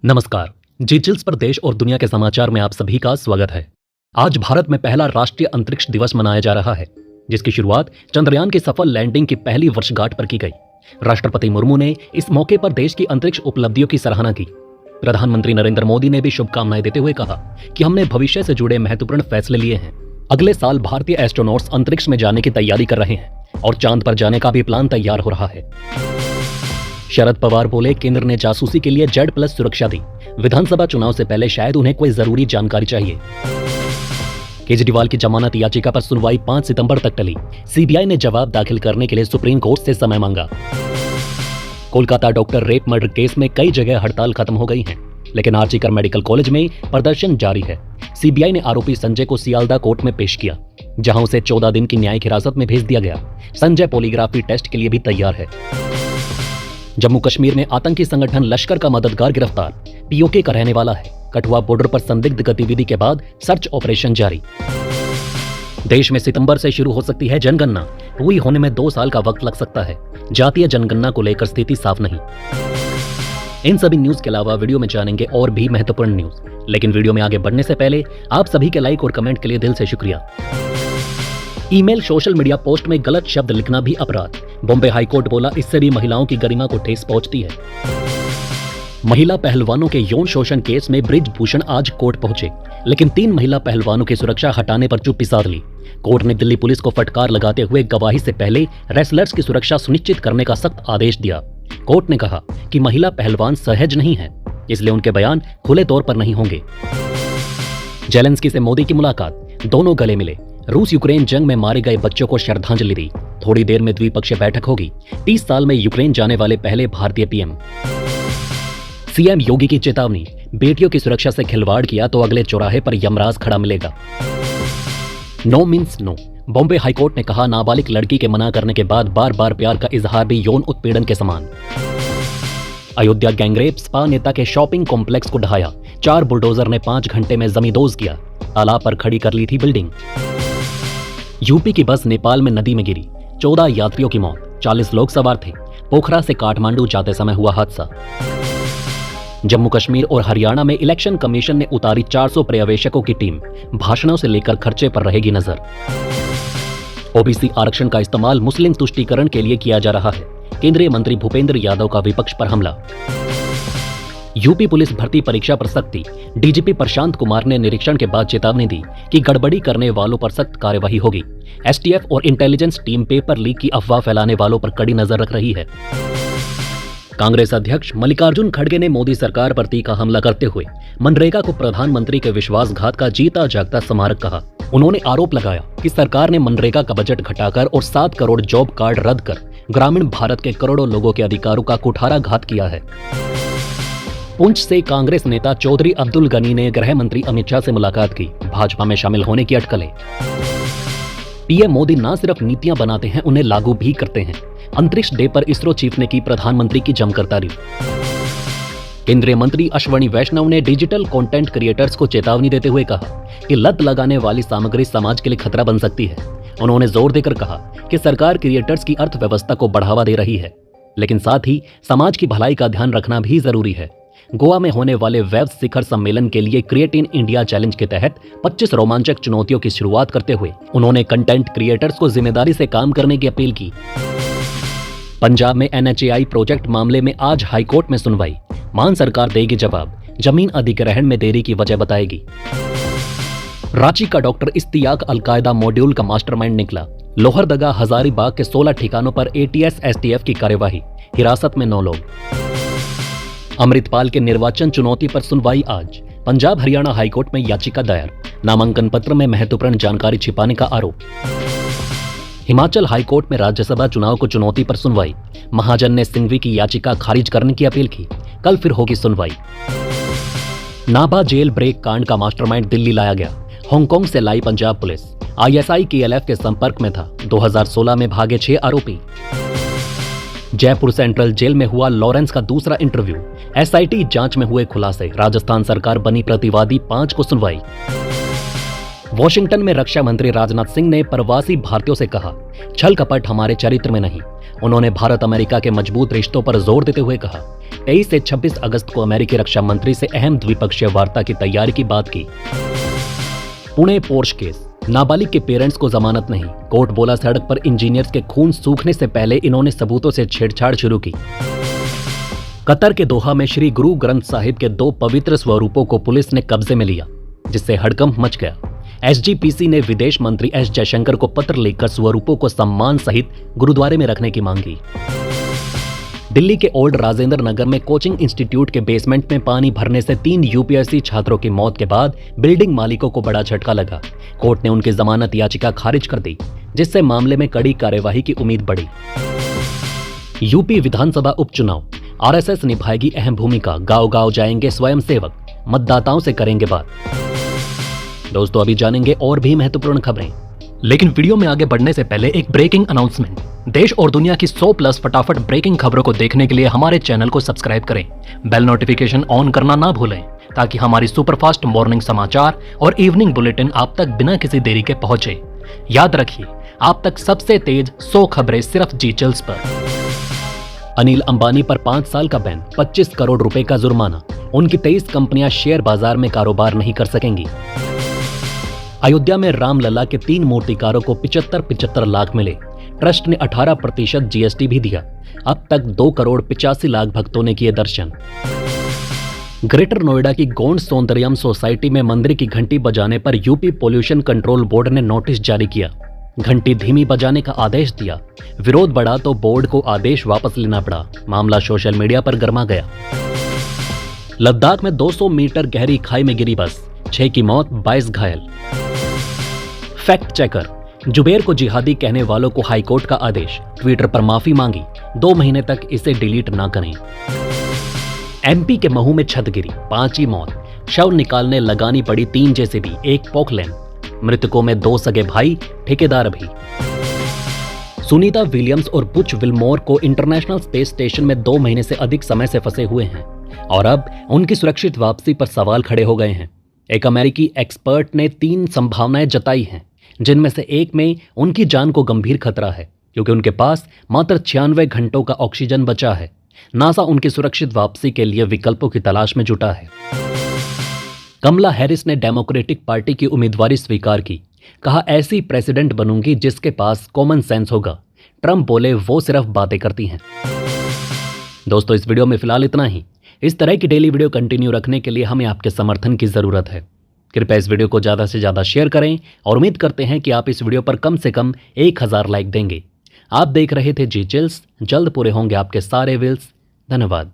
नमस्कार। जी चिल्स पर देश और दुनिया के समाचार में आप सभी का स्वागत है। आज भारत में पहला राष्ट्रीय अंतरिक्ष दिवस मनाया जा रहा है, जिसकी शुरुआत चंद्रयान की सफल लैंडिंग की पहली वर्षगांठ पर की गई। राष्ट्रपति मुर्मू ने इस मौके पर देश की अंतरिक्ष उपलब्धियों की सराहना की। प्रधानमंत्री नरेंद्र मोदी ने भी शुभकामनाएं देते हुए कहा कि हमने भविष्य से जुड़े महत्वपूर्ण फैसले लिए हैं। अगले साल भारतीय एस्ट्रोनॉट्स अंतरिक्ष में जाने की तैयारी कर रहे हैं और चांद पर जाने का भी प्लान तैयार हो रहा है। शरद पवार बोले, केंद्र ने जासूसी के लिए Z+ सुरक्षा दी। विधानसभा चुनाव से पहले शायद उन्हें कोई जरूरी जानकारी चाहिए। केजरीवाल की जमानत याचिका पर सुनवाई 5 सितंबर तक टली। सीबीआई ने जवाब दाखिल करने के लिए सुप्रीम कोर्ट से समय मांगा। Kolkata doctor rape murder case में कई जगह हड़ताल खत्म हो गई है, लेकिन आरजीकर मेडिकल कॉलेज में प्रदर्शन जारी है। सीबीआई ने आरोपी संजय को सियालदा कोर्ट में पेश किया, जहां उसे 14 दिन की न्यायिक हिरासत में भेज दिया गया। संजय पॉलीग्राफी टेस्ट के लिए भी तैयार है। जम्मू कश्मीर में आतंकी संगठन लश्कर का मददगार गिरफ्तार। पीओके का रहने वाला है। कठुआ बॉर्डर पर संदिग्ध गतिविधि के बाद सर्च ऑपरेशन जारी। देश में सितंबर से शुरू हो सकती है जनगणना। पूरी होने में 2 साल का वक्त लग सकता है। जातीय जनगणना को लेकर स्थिति साफ नहीं। इन सभी न्यूज के अलावा वीडियो में जानेंगे और भी महत्वपूर्ण न्यूज, लेकिन वीडियो में आगे बढ़ने से पहले आप सभी के लाइक और कमेंट के लिए दिल से शुक्रिया। ईमेल, सोशल मीडिया पोस्ट में गलत शब्द लिखना भी अपराध। बॉम्बे हाईकोर्ट बोला, इससे भी महिलाओं की गरिमा को ठेस पहुंचती है। महिला पहलवानों के यौन शोषण केस में बृजभूषण आज कोर्ट पहुंचे, लेकिन 3 महिला पहलवानों की सुरक्षा हटाने पर चुप्पी साध ली। कोर्ट ने दिल्ली पुलिस को फटकार लगाते हुए गवाही से पहले रेसलर्स की सुरक्षा सुनिश्चित करने का सख्त आदेश दिया। कोर्ट ने कहा कि महिला पहलवान सहज नहीं है, इसलिए उनके बयान खुले तौर पर नहीं होंगे। जेलेंस्की से मोदी की मुलाकात, दोनों गले मिले। रूस यूक्रेन जंग में मारे गए बच्चों को श्रद्धांजलि दी। थोड़ी देर में द्विपक्षीय बैठक होगी। 30 साल में यूक्रेन जाने वाले पहले भारतीय पीएम। सीएम योगी की चेतावनी, बेटियों की सुरक्षा से खिलवाड़ किया तो अगले चौराहे पर यमराज खड़ा मिलेगा। No means no. Bombay high court ने कहा, नाबालिग लड़की के मना करने के बाद बार बार प्यार का इजहार भी यौन उत्पीड़न के समान। अयोध्या गैंगरेप, स्पा नेता के शॉपिंग कॉम्प्लेक्स को ढहाया। 4 बुलडोजर ने 5 घंटे में जमींदोज किया। तालाब पर खड़ी कर ली थी बिल्डिंग। यूपी की बस नेपाल में नदी में गिरी। 14 यात्रियों की मौत, 40 लोग सवार थे। पोखरा से काठमांडू जाते समय हुआ हादसा। जम्मू कश्मीर और हरियाणा में इलेक्शन कमीशन ने उतारी 400 पर्यवेक्षकों की टीम। भाषणों से लेकर खर्चे पर रहेगी नजर। ओबीसी आरक्षण का इस्तेमाल मुस्लिम तुष्टीकरण के लिए किया जा रहा है। केंद्रीय मंत्री भूपेंद्र यादव का विपक्ष पर हमला। यूपी पुलिस भर्ती परीक्षा पर सख्ती। डीजीपी प्रशांत कुमार ने निरीक्षण के बाद चेतावनी दी कि गड़बड़ी करने वालों पर सख्त कार्यवाही होगी। एसटीएफ और इंटेलिजेंस टीम पेपर लीक की अफवाह फैलाने वालों पर कड़ी नजर रख रही है। कांग्रेस अध्यक्ष मल्लिकार्जुन खड़गे ने मोदी सरकार पर तीखा हमला करते हुए मनरेगा को प्रधानमंत्री के विश्वासघात का जीता जागता स्मारक कहा। उन्होंने आरोप लगाया कि सरकार ने मनरेगा का बजट घटाकर और 7 करोड़ जॉब कार्ड रद्द कर ग्रामीण भारत के करोड़ों लोगों के अधिकारों का कुठाराघात किया है। पुंछ से कांग्रेस नेता चौधरी अब्दुल गनी ने गृह मंत्री अमित शाह से मुलाकात की। भाजपा में शामिल होने की अटकलें। पीएम मोदी न सिर्फ नीतियां बनाते हैं, उन्हें लागू भी करते हैं। अंतरिक्ष डे पर इसरो चीफ ने की प्रधानमंत्री की जमकर तारीफ। केंद्रीय मंत्री अश्विनी वैष्णव ने डिजिटल कंटेंट क्रिएटर्स को चेतावनी देते हुए कहा कि लत लगाने वाली सामग्री समाज के लिए खतरा बन सकती है। उन्होंने जोर देकर कहा कि सरकार क्रिएटर्स की अर्थव्यवस्था को बढ़ावा दे रही है, लेकिन साथ ही समाज की भलाई का ध्यान रखना भी जरूरी है। गोवा में होने वाले वेब शिखर सम्मेलन के लिए क्रिएट इन इंडिया चैलेंज के तहत 25 रोमांचक चुनौतियों की शुरुआत करते हुए उन्होंने कंटेंट क्रिएटर्स को जिम्मेदारी से काम करने की अपील की। पंजाब में NHAI प्रोजेक्ट मामले में आज हाईकोर्ट में सुनवाई। मान सरकार देगी जवाब। जमीन अधिग्रहण में देरी की वजह बताएगी। रांची का डॉक्टर इश्तियाक अलकायदा मॉड्यूल का मास्टरमाइंड निकला। लोहरदगा, हजारीबाग के 16 ठिकानों पर ATS STF की कार्यवाही। हिरासत में 9 लोग। अमृतपाल के निर्वाचन चुनौती पर सुनवाई आज। पंजाब हरियाणा हाईकोर्ट में याचिका दायर। नामांकन पत्र में महत्वपूर्ण जानकारी छिपाने का आरोप। हिमाचल हाईकोर्ट में राज्यसभा चुनाव को चुनौती पर सुनवाई। महाजन ने सिंघवी की याचिका खारिज करने की अपील की। कल फिर होगी सुनवाई। नाभा जेल ब्रेक कांड का मास्टरमाइंड दिल्ली लाया गया। हांगकांग से लाई पंजाब पुलिस। ISI KLF के संपर्क में था। 2016 में भागे 6 आरोपी। जयपुर सेंट्रल जेल में हुआ लॉरेंस का दूसरा इंटरव्यू। SIT जांच में हुए खुलासे। राजस्थान सरकार बनी प्रतिवादी 5 को सुनवाई। वॉशिंगटन में रक्षा मंत्री राजनाथ सिंह ने प्रवासी भारतीयों से कहा, छल कपट हमारे चरित्र में नहीं, उन्होंने भारत अमेरिका के मजबूत रिश्तों पर जोर देते हुए कहा, 23 से 26 अगस्त को अमेरिकी रक्षा मंत्री से अहम द्विपक्षीय वार्ता की तैयारी की बात की। पुणे पोर्श केस, नाबालिग के पेरेंट्स को जमानत नहीं, कोर्ट बोला सड़क पर इंजीनियर्स के खून सूखने से पहले इन्होंने सबूतों से छेड़छाड़ शुरू की। कतर के दोहा में श्री गुरु ग्रंथ साहिब के 2 पवित्र स्वरूपों को पुलिस ने कब्जे में लिया, जिससे हड़कंप मच गया। एसजीपीसी ने विदेश मंत्री एस जयशंकर को पत्र लिखकर स्वरूपों को सम्मान सहित गुरुद्वारे में रखने की मांग की। दिल्ली के ओल्ड राजेंद्र नगर में कोचिंग इंस्टीट्यूट के बेसमेंट में पानी भरने से 3 यूपीएससी छात्रों की मौत के बाद बिल्डिंग मालिकों को बड़ा झटका लगा। कोर्ट ने उनकी जमानत याचिका खारिज कर दी, जिससे मामले में कड़ी कार्यवाही की उम्मीद बढ़ी। यूपी विधानसभा उपचुनाव, आरएसएस निभाएगी अहम भूमिका, गांव-गांव जाएंगे स्वयंसेवक, मतदाताओं से करेंगे बात। दोस्तों, अभी जानेंगे और भी महत्वपूर्ण खबरें, लेकिन वीडियो में आगे बढ़ने से पहले एक ब्रेकिंग अनाउंसमेंट। देश और दुनिया की 100+ फटाफट ब्रेकिंग खबरों को देखने के लिए हमारे चैनल को सब्सक्राइब करें, बेल नोटिफिकेशन ऑन करना ना भूलें, ताकि हमारी सुपरफास्ट मॉर्निंग समाचार और इवनिंग बुलेटिन आप तक बिना किसी देरी के पहुंचे। याद रखिए, आप तक सबसे तेज 100 खबरें सिर्फ जी चिल्स पर। अनिल अंबानी पर 5 साल का बैन, 25 करोड़ रुपए का जुर्माना, उनकी 23 कंपनियां शेयर बाजार में कारोबार नहीं कर सकेंगी। अयोध्या में रामलला के 3 मूर्तिकारों को 75 लाख मिले, ट्रस्ट ने 18% जीएसटी भी दिया। अब तक 2 करोड़ 85 लाख भक्तों ने किए दर्शन। ग्रेटर नोएडा की गोंड सौंदर्यम सोसाइटी में मंदिर की घंटी बजाने पर यूपी पोल्यूशन कंट्रोल बोर्ड ने नोटिस जारी किया, घंटी धीमी बजाने का आदेश दिया। विरोध बढ़ा तो बोर्ड को आदेश वापस लेना पड़ा, मामला सोशल मीडिया पर गर्मा गया। लद्दाख में 200 मीटर गहरी खाई में गिरी बस, 6 की मौत, 22 घायल। फैक्ट चेकर, जुबेर को जिहादी कहने वालों को हाईकोर्ट का आदेश, ट्विटर पर माफी मांगी, 2 महीने तक इसे डिलीट ना करें। एमपी के महू में छत गिरी, 5 की मौत, शव निकालने लगानी पड़ी 3 जेसीबी, 1 पोकलैंड, मृतकों में 2 सगे भाई, ठेकेदार भी। सुनीता विलियम्स और बुच विल्मोर को इंटरनेशनल स्पेस स्टेशन में 2 महीने से अधिक समय से फंसे हुए हैं और अब उनकी सुरक्षित वापसी पर सवाल खड़े हो गए हैं। एक अमेरिकी एक्सपर्ट ने 3 संभावनाएं जताई हैं, जिनमें से एक में उनकी जान को गंभीर खतरा है, क्योंकि उनके पास मात्र 96 घंटों का ऑक्सीजन बचा है। नासा उनकी सुरक्षित वापसी के लिए विकल्पों की तलाश में जुटा है। कमला हैरिस ने डेमोक्रेटिक पार्टी की उम्मीदवारी स्वीकार की, कहा ऐसी प्रेसिडेंट बनूंगी जिसके पास कॉमन सेंस होगा। ट्रंप बोले वो सिर्फ बातें करती हैं। दोस्तों, इस वीडियो में फिलहाल इतना ही। इस तरह की डेली वीडियो कंटिन्यू रखने के लिए हमें आपके समर्थन की जरूरत है। कृपया इस वीडियो को ज़्यादा से ज़्यादा शेयर करें और उम्मीद करते हैं कि आप इस वीडियो पर कम से कम 1000 लाइक देंगे। आप देख रहे थे जी चिल्स, जल्द पूरे होंगे आपके सारे विल्स। धन्यवाद।